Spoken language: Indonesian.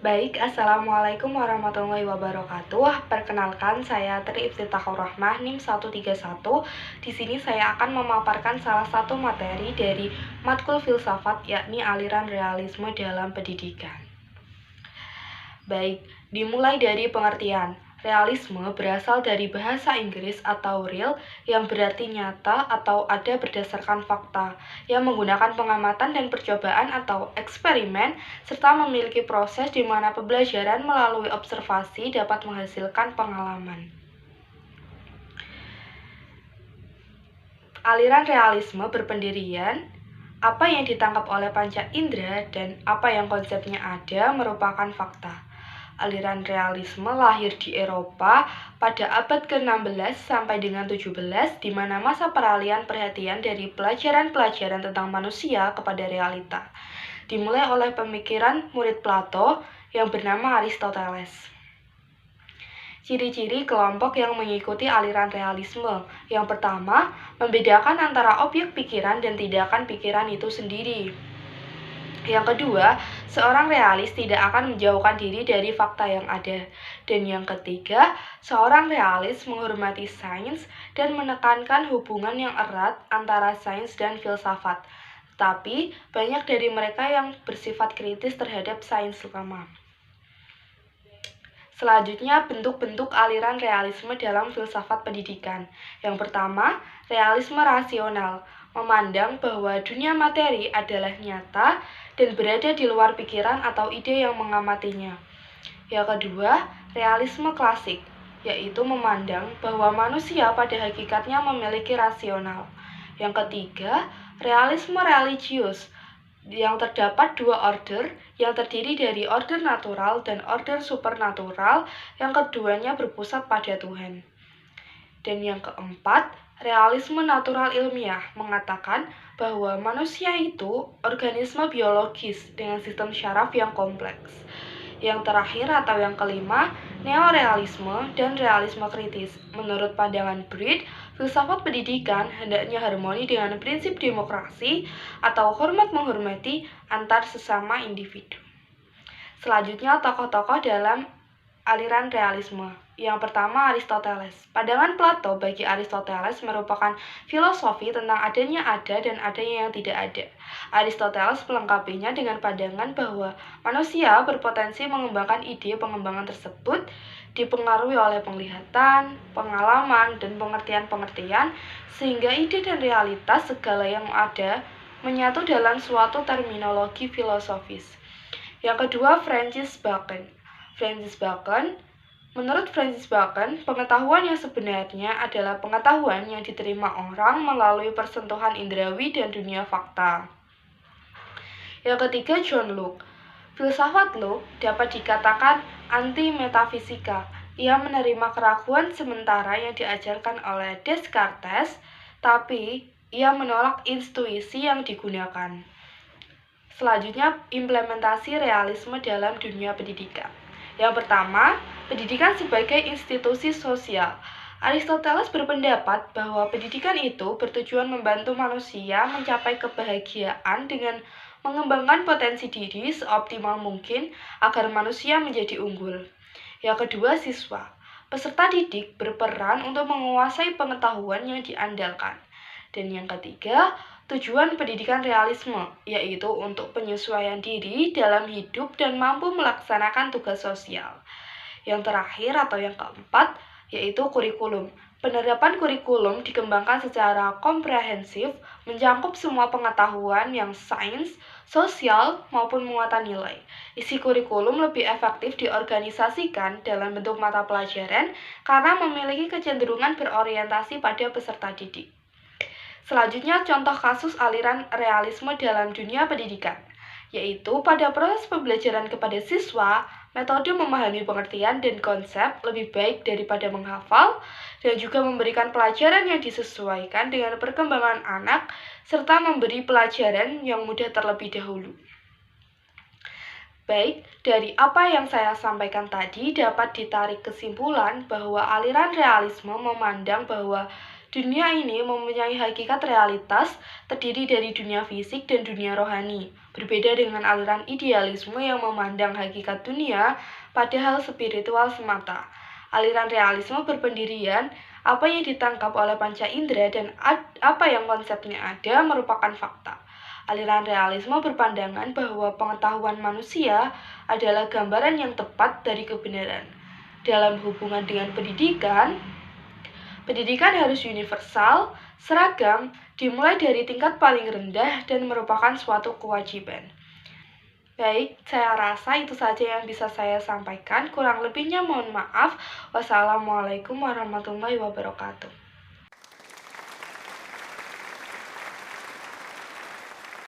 Baik, Assalamualaikum warahmatullahi wabarakatuh. Perkenalkan, saya Tri Iftitahur Rahmah, NIM 131. Di sini saya akan memaparkan salah satu materi dari matkul filsafat, yakni aliran realisme dalam pendidikan. Baik, dimulai dari pengertian. Realisme berasal dari bahasa Inggris atau real yang berarti nyata atau ada berdasarkan fakta, yang menggunakan pengamatan dan percobaan atau eksperimen, serta memiliki proses di mana pembelajaran melalui observasi dapat menghasilkan pengalaman. Aliran realisme berpendirian apa yang ditangkap oleh panca indera dan apa yang konsepnya ada merupakan fakta. Aliran realisme lahir di Eropa pada abad ke-16 sampai dengan 17, di mana masa peralihan perhatian dari pelajaran-pelajaran tentang manusia kepada realita, dimulai oleh pemikiran murid Plato yang bernama Aristoteles. Ciri-ciri kelompok yang mengikuti aliran realisme. Yang pertama, membedakan antara objek pikiran dan tindakan pikiran itu sendiri. Yang kedua, seorang realis tidak akan menjauhkan diri dari fakta yang ada. Dan yang ketiga, seorang realis menghormati sains dan menekankan hubungan yang erat antara sains dan filsafat. Tapi, banyak dari mereka yang bersifat kritis terhadap sains lama. Selanjutnya, bentuk-bentuk aliran realisme dalam filsafat pendidikan. Yang pertama, realisme rasional, memandang bahwa dunia materi adalah nyata dan berada di luar pikiran atau ide yang mengamatinya. Yang kedua, realisme klasik, yaitu memandang bahwa manusia pada hakikatnya memiliki rasional. Yang ketiga, realisme religius, yang terdapat dua order yang terdiri dari order natural dan order supernatural, yang keduanya berpusat pada Tuhan. Dan yang keempat, realisme natural ilmiah mengatakan bahwa manusia itu organisme biologis dengan sistem syaraf yang kompleks. Yang terakhir atau yang kelima, neorealisme dan realisme kritis. Menurut pandangan Breed, filsafat pendidikan hendaknya harmoni dengan prinsip demokrasi atau hormat menghormati antar sesama individu. Selanjutnya, tokoh-tokoh dalam aliran realisme. Yang pertama, Aristoteles. Pandangan Plato bagi Aristoteles merupakan filosofi tentang adanya ada dan adanya yang tidak ada. Aristoteles melengkapinya dengan pandangan bahwa manusia berpotensi mengembangkan ide pengembangan tersebut dipengaruhi oleh penglihatan, pengalaman, dan pengertian-pengertian, sehingga ide dan realitas segala yang ada menyatu dalam suatu terminologi filosofis. Yang kedua, Francis Bacon. Menurut Francis Bacon, pengetahuan yang sebenarnya adalah pengetahuan yang diterima orang melalui persentuhan indrawi dan dunia fakta. Yang ketiga, John Locke. Filsafat Locke dapat dikatakan anti-metafisika. Ia menerima keraguan sementara yang diajarkan oleh Descartes, tapi ia menolak intuisi yang digunakan. Selanjutnya, implementasi realisme dalam dunia pendidikan. Yang pertama, pendidikan sebagai institusi sosial. Aristoteles berpendapat bahwa pendidikan itu bertujuan membantu manusia mencapai kebahagiaan dengan mengembangkan potensi diri seoptimal mungkin agar manusia menjadi unggul. Yang kedua, siswa. Peserta didik berperan untuk menguasai pengetahuan yang diandalkan. Dan yang ketiga, tujuan pendidikan realisme, yaitu untuk penyesuaian diri dalam hidup dan mampu melaksanakan tugas sosial. Yang terakhir atau yang keempat, yaitu kurikulum. Penerapan kurikulum dikembangkan secara komprehensif, mencakup semua pengetahuan yang sains, sosial, maupun muatan nilai. Isi kurikulum lebih efektif diorganisasikan dalam bentuk mata pelajaran karena memiliki kecenderungan berorientasi pada peserta didik. Selanjutnya, contoh kasus aliran realisme dalam dunia pendidikan, yaitu pada proses pembelajaran kepada siswa, Metode memahami pengertian dan konsep lebih baik daripada menghafal, dan juga memberikan pelajaran yang disesuaikan dengan perkembangan anak, serta memberi pelajaran yang mudah terlebih dahulu. Baik, dari apa yang saya sampaikan tadi dapat ditarik kesimpulan bahwa aliran realisme memandang bahwa dunia ini mempunyai hakikat realitas terdiri dari dunia fisik dan dunia rohani. Berbeda dengan aliran idealisme yang memandang hakikat dunia pada hal spiritual semata. Aliran realisme berpendirian apa yang ditangkap oleh panca indera dan apa yang konsepnya ada merupakan fakta. Aliran realisme berpandangan bahwa pengetahuan manusia adalah gambaran yang tepat dari kebenaran. Dalam hubungan dengan pendidikan, pendidikan harus universal, seragam, dimulai dari tingkat paling rendah dan merupakan suatu kewajiban. Baik, saya rasa itu saja yang bisa saya sampaikan. Kurang lebihnya mohon maaf. Wassalamualaikum warahmatullahi wabarakatuh.